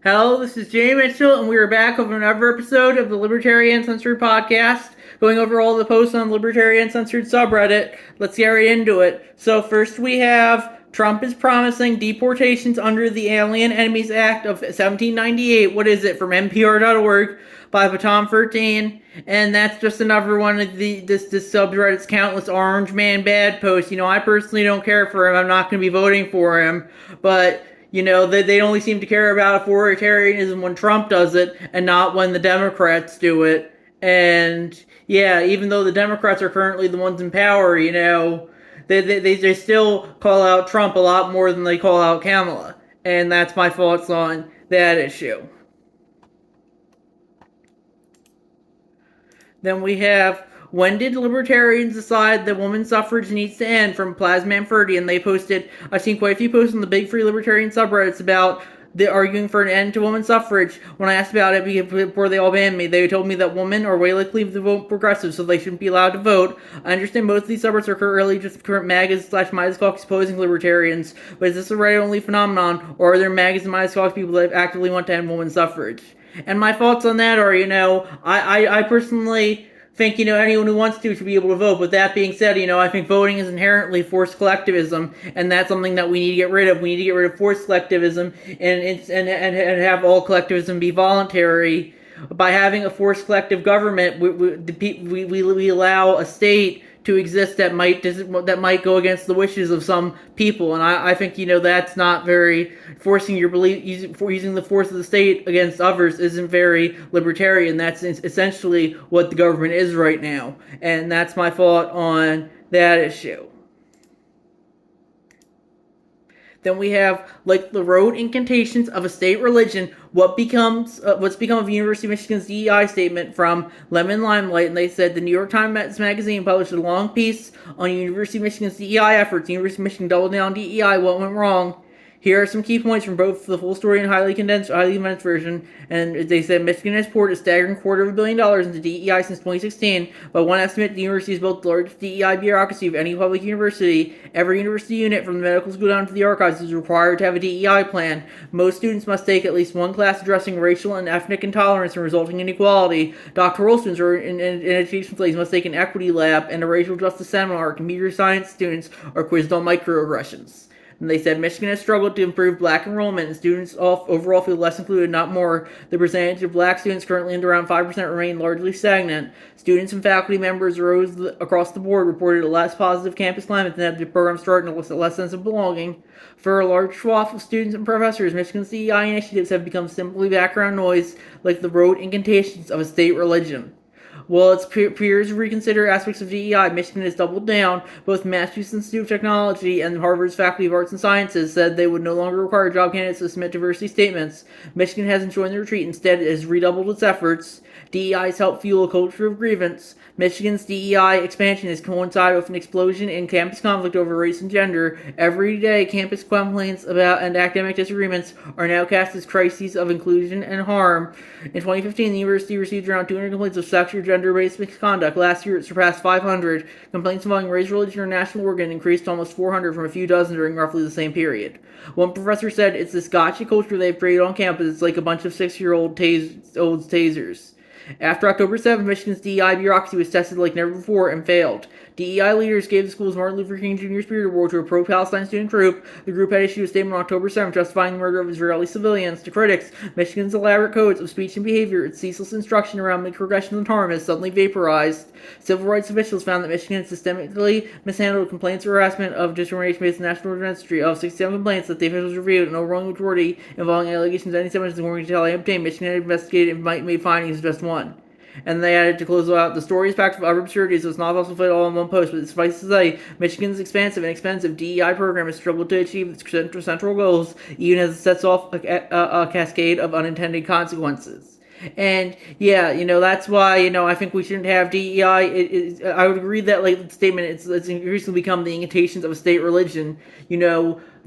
Hello, this is Jay Mitchell, and we are back with another episode of the Libertarian Uncensored podcast, going over all the posts on the Libertarian Uncensored subreddit. Let's get right into it. So first we have Trump is promising deportations under the Alien Enemies Act of 1798. What is it? From NPR.org by Baton 13. And that's just another one of this subreddit's countless orange man bad posts. I personally don't care for him. I'm not going to be voting for him. But they only seem to care about authoritarianism when Trump does it and not when the Democrats do it. And yeah, even though the Democrats are currently the ones in power, they still call out Trump a lot more than they call out Kamala. And that's my thoughts on that issue. Then we have, when did libertarians decide that women's suffrage needs to end, from Plasman 30? And they posted, I've seen quite a few posts on the big free libertarian subreddits about the arguing for an end to women's suffrage. When I asked about it before they all banned me, they told me that women are way likely to vote progressive, so they shouldn't be allowed to vote. I understand most of these subreddits are currently just current MAGAs / Midas Caucus opposing libertarians, but is this a Reddit-only phenomenon, or are there MAGAs and Midas Caucus people that actively want to end women's suffrage? And my thoughts on that are, I personally think, anyone who wants to should be able to vote. But that being said, I think voting is inherently forced collectivism, and that's something that we need to get rid of. We need to get rid of forced collectivism and have all collectivism be voluntary. By having a forced collective government, we allow a state to exist that might go against the wishes of some people, and I think that's not very forcing your belief. Using the force of the state against others isn't very libertarian. That's essentially what the government is right now, and that's my thought on that issue. Then we have, like, the road incantations of a state religion. What's become of University of Michigan's DEI statement from Lemon Limelight, and they said the New York Times Magazine published a long piece on University of Michigan's DEI efforts. University of Michigan doubled down on DEI. What went wrong? Here are some key points from both the full story and highly condensed version. And they said Michigan has poured a staggering $250 million into DEI since 2016. By one estimate, the university has built the largest DEI bureaucracy of any public university. Every university unit, from the medical school down to the archives, is required to have a DEI plan. Most students must take at least one class addressing racial and ethnic intolerance and resulting inequality. Doctoral students or in education studies must take an equity lab and a racial justice seminar. Computer science students are quizzed on microaggressions. And they said Michigan has struggled to improve black enrollment, and students overall feel less included, not more. The percentage of black students currently at around 5% remain largely stagnant. Students and faculty members rose across the board, reported a less positive campus climate than the program starting with a less sense of belonging. For a large swath of students and professors, Michigan's DEI initiatives have become simply background noise, like the rote incantations of a state religion. While its peers reconsider aspects of DEI, Michigan has doubled down. Both Massachusetts Institute of Technology and Harvard's Faculty of Arts and Sciences said they would no longer require job candidates to submit diversity statements. Michigan hasn't joined the retreat. Instead, it has redoubled its efforts. DEI has helped fuel a culture of grievance. Michigan's DEI expansion has coincided with an explosion in campus conflict over race and gender. Every day, campus complaints about and academic disagreements are now cast as crises of inclusion and harm. In 2015, the university received around 200 complaints of sexual or gender-based misconduct. Last year, it surpassed 500. Complaints involving race, religion, or national organ increased to almost 400 from a few dozen during roughly the same period. One professor said, "It's this gotcha culture they've created on campus. It's like a bunch of 6-year-old tasers." After October 7th, Michigan's DEI bureaucracy was tested like never before and failed. DEI leaders gave the school's Martin Luther King Jr. Spirit Award to a pro-Palestine student group. The group had issued a statement on October 7th justifying the murder of Israeli civilians. To critics, Michigan's elaborate codes of speech and behavior, its ceaseless instruction around microaggressions and harm, has suddenly vaporized. Civil rights officials found that Michigan systemically mishandled complaints of harassment of discrimination based on national registry. Of 67 complaints that the officials reviewed, an overwhelming majority involving allegations of anti-Semitism, according to tally obtained, Michigan had investigated and made findings of just one. And they added to close out, the story is packed with other absurdities, so it's not possible to fit all in one post, but suffice to say, Michigan's expansive and expensive DEI program has struggled to achieve its central goals, even as it sets off a cascade of unintended consequences. And yeah, that's why I think we shouldn't have DEI. I would agree that, like, the statement, it's increasingly become the incantations of a state religion.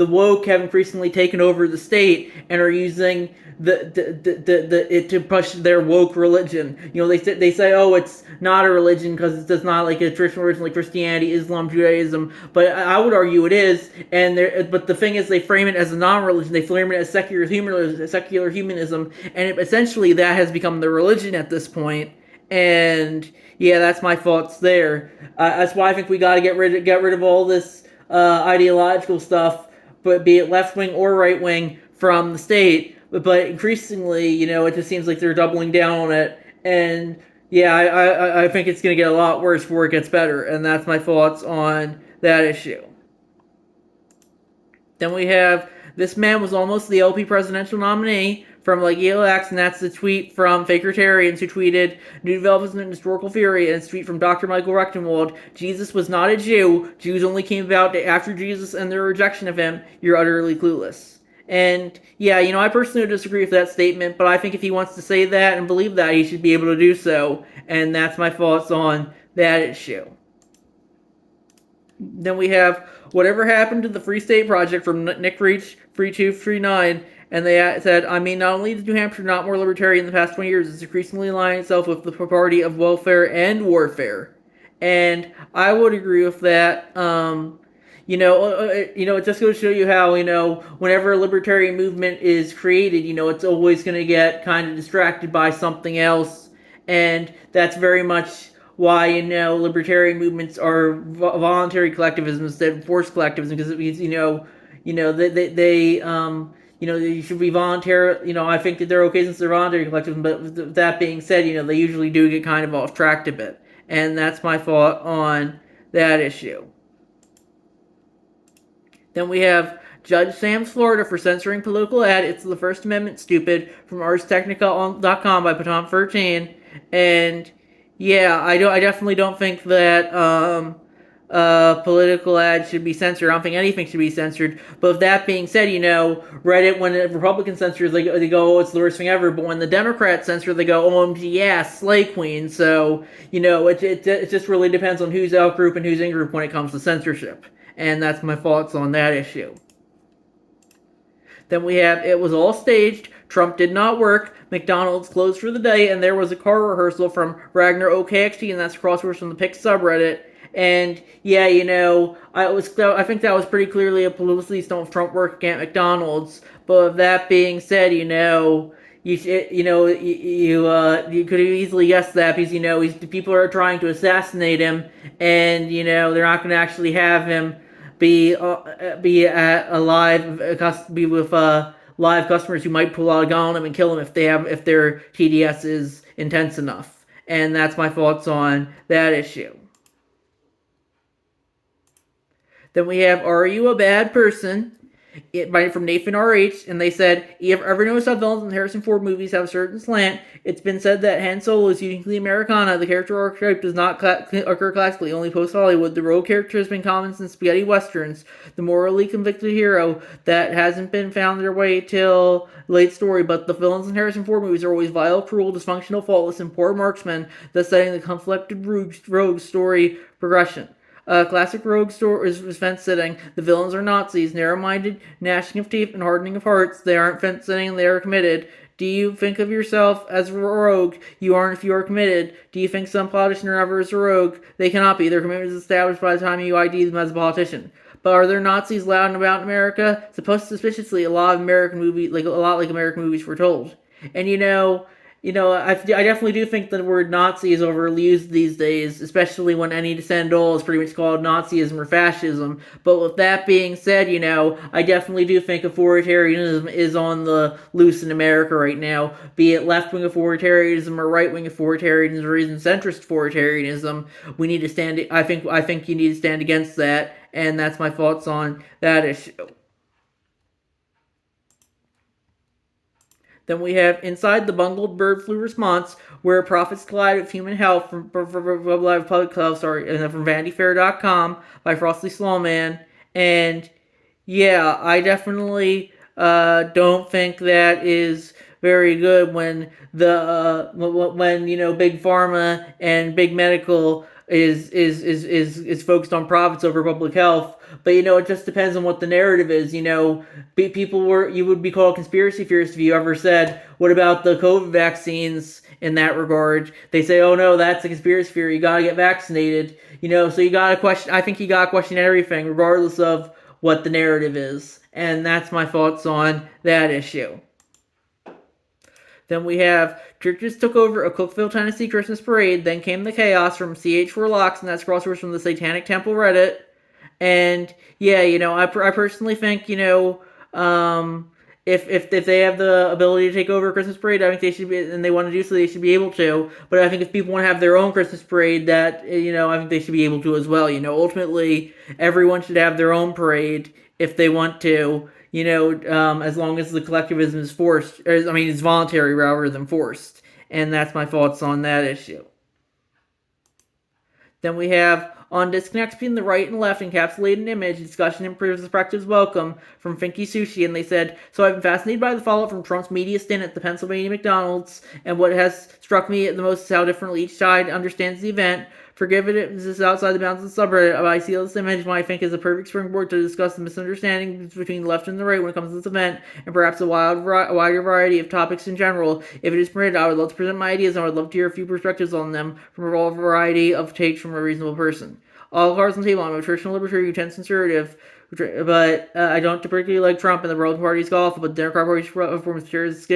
the woke have increasingly taken over the state and are using it to push their woke religion. They say, oh, it's not a religion because it does not like a traditional religion like Christianity, Islam, Judaism. But I would argue it is. But the thing is, they frame it as a non-religion. They frame it as secular humanism, and essentially that has become the religion at this point. And yeah, that's my thoughts there. That's why I think we got to get rid of all this ideological stuff, but be it left wing or right wing, from the state. But increasingly, it just seems like they're doubling down on it. And yeah, I think it's going to get a lot worse before it gets better. And that's my thoughts on that issue. Then we have, this man was almost the LP presidential nominee from like ELX, and that's the tweet from Fakertarians, who tweeted, new developments in historical theory, and it's a tweet from Dr. Michael Rechtenwald. Jesus was not a Jew. Jews only came about after Jesus and their rejection of him. You're utterly clueless. And yeah, I personally disagree with that statement, but I think if he wants to say that and believe that, he should be able to do so. And that's my thoughts on that issue. Then we have whatever happened to the Free State Project from Nick Reach 3239, and they said, I mean, not only is New Hampshire not more libertarian in the past 20 years, it's increasingly aligning itself with the party of welfare and warfare. And I would agree with that. It just goes to show you how, whenever a libertarian movement is created, it's always going to get kind of distracted by something else. And that's very much why, libertarian movements are voluntary collectivism instead of forced collectivism, because it means, they should be voluntary. I think that they're okay since they're voluntary collectivism, but with that being said, they usually do get kind of off track a bit. And that's my thought on that issue. Then we have Judge Sam's Florida for censoring political ad. It's the First Amendment, stupid, from ArsTechnica.com by Paton13. And yeah, I definitely don't think that political ads should be censored. I don't think anything should be censored. But with that being said, Reddit, when the Republican censors, they go, oh, it's the worst thing ever. But when the Democrats censor, they go, OMG, yeah, slay queen. So, it just really depends on who's out group and who's in group when it comes to censorship. And that's my thoughts on that issue. Then we have, it was all staged, Trump did not work, McDonald's closed for the day, and there was a car rehearsal from Ragnar OKXT, and that's crosswords from the Pick subreddit. And yeah, I think that was pretty clearly a publicity stunt of Trump working at McDonald's. But with that being said, you could have easily guessed that, because people are trying to assassinate him, and they're not going to actually have him be with live customers who might pull out a gun on him and kill him if their TDS is intense enough. And that's my thoughts on that issue. Then we have, are you a bad person? From Nathan RH, and they said, you ever noticed how villains in Harrison Ford movies have a certain slant? It's been said that Han Solo is uniquely Americana. The character archetype does not occur classically, only post-Hollywood. The rogue character has been common since spaghetti westerns. The morally convicted hero that hasn't been found their way till late story, but the villains in Harrison Ford movies are always vile, cruel, dysfunctional, faultless, and poor marksmen, thus setting the conflicted rogue story progression. Classic rogue story is fence sitting. The villains are Nazis, narrow-minded, gnashing of teeth, and hardening of hearts. They aren't fence sitting, they are committed. Do you think of yourself as a rogue? You aren't if you are committed. Do you think some politician or ever is a rogue? They cannot be. Their commitment is established by the time you ID them as a politician. But are there Nazis loud and about in America? Suspiciously, a lot like American movies were told. And I definitely do think that the word Nazi is overly used these days, especially when any dissent at all is pretty much called Nazism or fascism. But with that being said, I definitely do think authoritarianism is on the loose in America right now, be it left-wing authoritarianism or right-wing authoritarianism or even centrist authoritarianism. We need to stand. I think you need to stand against that, and that's my thoughts on that issue. Then we have Inside the Bungled Bird Flu Response, where profits collide with human health from VanityFair.com by Frosty Slowman. And yeah, I definitely don't think that is very good when big pharma and big medical is focused on profits over public health. But it just depends on what the narrative is. People you would be called conspiracy theorists if you ever said, "What about the COVID vaccines?" In that regard, they say, "Oh no, that's a conspiracy theory. You gotta get vaccinated." So you gotta question. I think you gotta question everything, regardless of what the narrative is, and that's my thoughts on that issue. Then we have churches took over a Cookeville, Tennessee Christmas parade. Then came the chaos from CH4 Locks, and that's crossovers from the Satanic Temple Reddit. And yeah, I personally think, if they have the ability to take over a Christmas parade, I think they should be, and they want to do so, they should be able to. But I think if people want to have their own Christmas parade, that I think they should be able to as well. Ultimately, everyone should have their own parade if they want to. As long as the collectivism is forced, it's voluntary rather than forced. And that's my thoughts on that issue. Then we have on disconnects between the right and left encapsulated image, discussion and perspectives welcome from Finky Sushi, and they said, "So I've been fascinated by the fallout from Trump's media stint at the Pennsylvania McDonald's, and what has struck me the most is how differently each side understands the event. Forgive it if this is outside the bounds of the subreddit, but I see this image what I think is a perfect springboard to discuss the misunderstandings between the left and the right when it comes to this event, and perhaps a wider variety of topics in general. If it is permitted, I would love to present my ideas, and I would love to hear a few perspectives on them from a variety of takes from a reasonable person. All cards on the table. I'm a traditional libertarian, conservative, but I don't particularly like Trump, and the Republican Party is awful, but the Democrat Party scares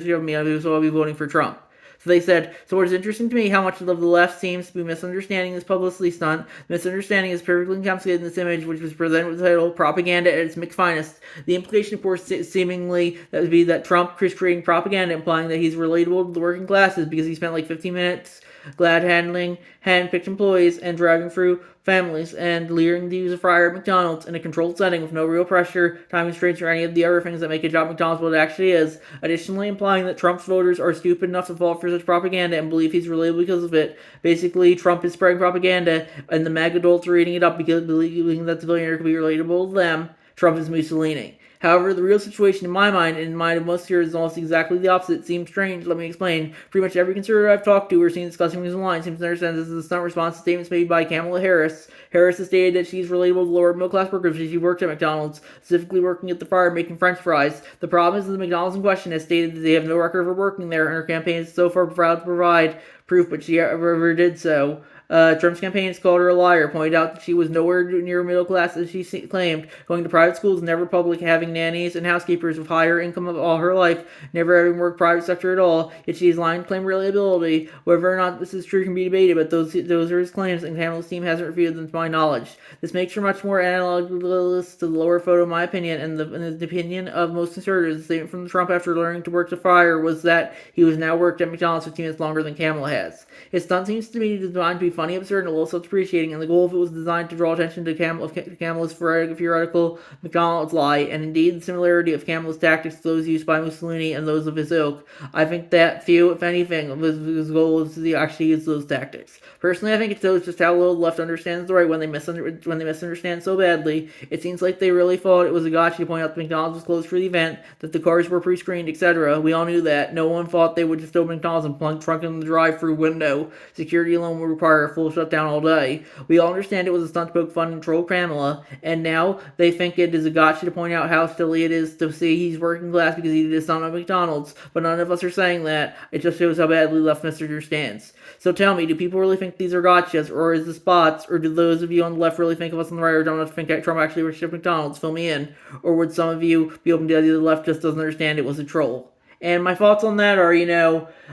me, so I'll be voting for Trump." So they said, "So what is interesting to me, how much of the left seems to be misunderstanding this publicity stunt. The misunderstanding is perfectly encapsulated in this image, which was presented with the title, Propaganda at its finest. The implication, of course, seemingly that would be that Trump is creating propaganda, implying that he's relatable to the working classes because he spent like 15 minutes glad handling hand-picked employees and driving through families and leering to use a fryer at McDonald's in a controlled setting with no real pressure, time constraints, or any of the other things that make a job at McDonald's what it actually is, additionally implying that Trump's voters are stupid enough to fall for such propaganda and believe he's relatable because of it. Basically, Trump is spreading propaganda, and the MAGA adults are eating it up because believing that the billionaire could be relatable to them. Trump is Mussolini. However, the real situation in my mind, and in the mind of most here, is almost exactly the opposite. It seems strange. Let me explain. Pretty much every conservative I've talked to or seen discussing these online seems to understand this is a stunt response to statements made by Kamala Harris. Harris has stated that she's relatable to lower middle-class workers because she worked at McDonald's, specifically working at the fryer making French fries. The problem is that the McDonald's in question has stated that they have no record of her working there, and her campaign is so far proud to provide proof, but she ever did so. Trump's campaign has called her a liar, pointed out that she was nowhere near middle class as she claimed, going to private schools, never public, having nannies and housekeepers with higher income of all her life, never having worked private sector at all. Yet she is lying to claim reliability. Whether or not this is true can be debated, but those are his claims, and Kamala's team hasn't refuted them to my knowledge. This makes her much more analogous to the lower photo, in my opinion, and the opinion of most conservatives. The statement from Trump after learning to work the fryer was that he was now worked at McDonald's 15 minutes longer than Kamala has. His stunt seems to me designed to be funny, absurd, and a little self-depreciating, and the goal of it was designed to draw attention to Kamala's theoretical McDonald's lie, and indeed the similarity of Kamala's tactics to those used by Mussolini and those of his ilk. I think that few, if anything, of his goal is to actually use those tactics. Personally, I think it shows just how little the left understands the right when they misunderstand so badly. It seems like they really thought it was a gotcha to point out that McDonald's was closed for the event, that the cars were pre-screened, etc. We all knew that. No one thought they would just open McDonald's and plunk Trump in the drive-through window. Security alone would require a full shutdown all day. We all understand it was a stunt to poke fun and troll Kamala, and now they think it is a gotcha to point out how silly it is to say he's working class because he did a stunt at McDonald's, but none of us are saying that. It just shows how badly left misunderstands. So tell me, do people really think these are gotchas, or is this bots, or do those of you on the left really think of us on the right, or don't think Trump actually works at McDonald's? Fill me in. Or would some of you be open to the idea the left just doesn't understand it was a troll? And my thoughts on that are,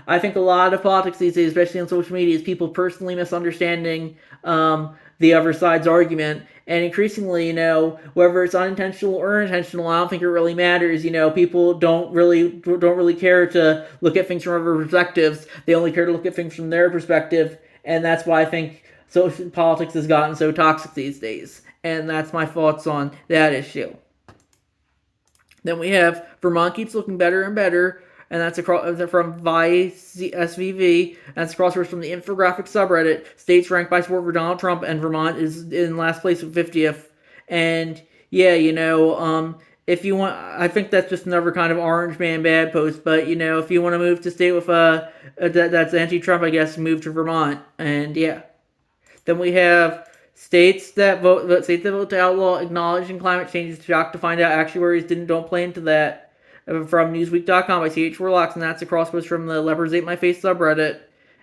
I think a lot of politics these days, especially on social media, is people personally misunderstanding the other side's argument. And increasingly, whether it's unintentional or intentional, I don't think it really matters. People don't really care to look at things from other perspectives. They only care to look at things from their perspective. And that's why I think social politics has gotten so toxic these days. And that's my thoughts on that issue. Then we have Vermont keeps looking better and better, and that's from Vice SVV. That's crosswords from the infographic subreddit. States ranked by support for Donald Trump, and Vermont is in last place with 50th. And yeah, if you want, I think that's just another kind of orange man bad post. But if you want to move to state with that's anti-Trump, I guess move to Vermont. And yeah. Then we have states that vote to outlaw acknowledging climate change is shocked to find out actuaries don't play into that. From Newsweek.com by CH Warlocks, and that's a cross post from the Leopards Ate My Face subreddit.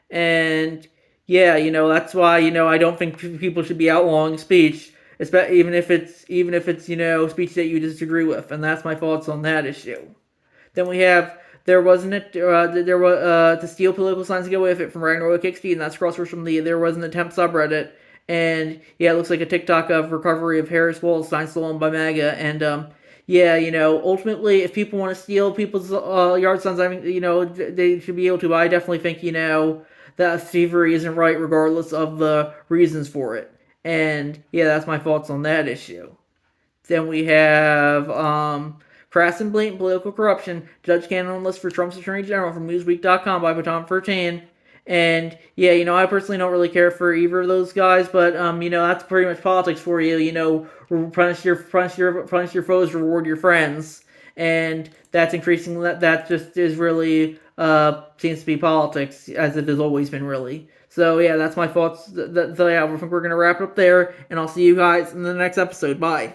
And yeah, that's why I don't think people should be outlawing speech, especially even if it's speech that you disagree with, and that's my thoughts on that issue. Then we have there wasn't it there was to steal political signs to get away with it from Ragnarok XP, and that's crosswords from the there was an attempt subreddit. And yeah, it looks like a TikTok of recovery of Harris Wall signs stolen by MAGA. And yeah, ultimately, if people want to steal people's yard signs, I mean, they should be able to. But I definitely think that thievery isn't right, regardless of the reasons for it. And yeah, that's my thoughts on that issue. Then we have crass and blatant political corruption. Judge Cannon on list for Trump's Attorney General from Newsweek.com by Baton 13. And yeah, I personally don't really care for either of those guys, but that's pretty much politics for you. Punish your foes, reward your friends, and that's increasing. That just is really seems to be politics, as it has always been, really. So yeah, that's my thoughts. Yeah, I think we're gonna wrap it up there, and I'll see you guys in the next episode. Bye.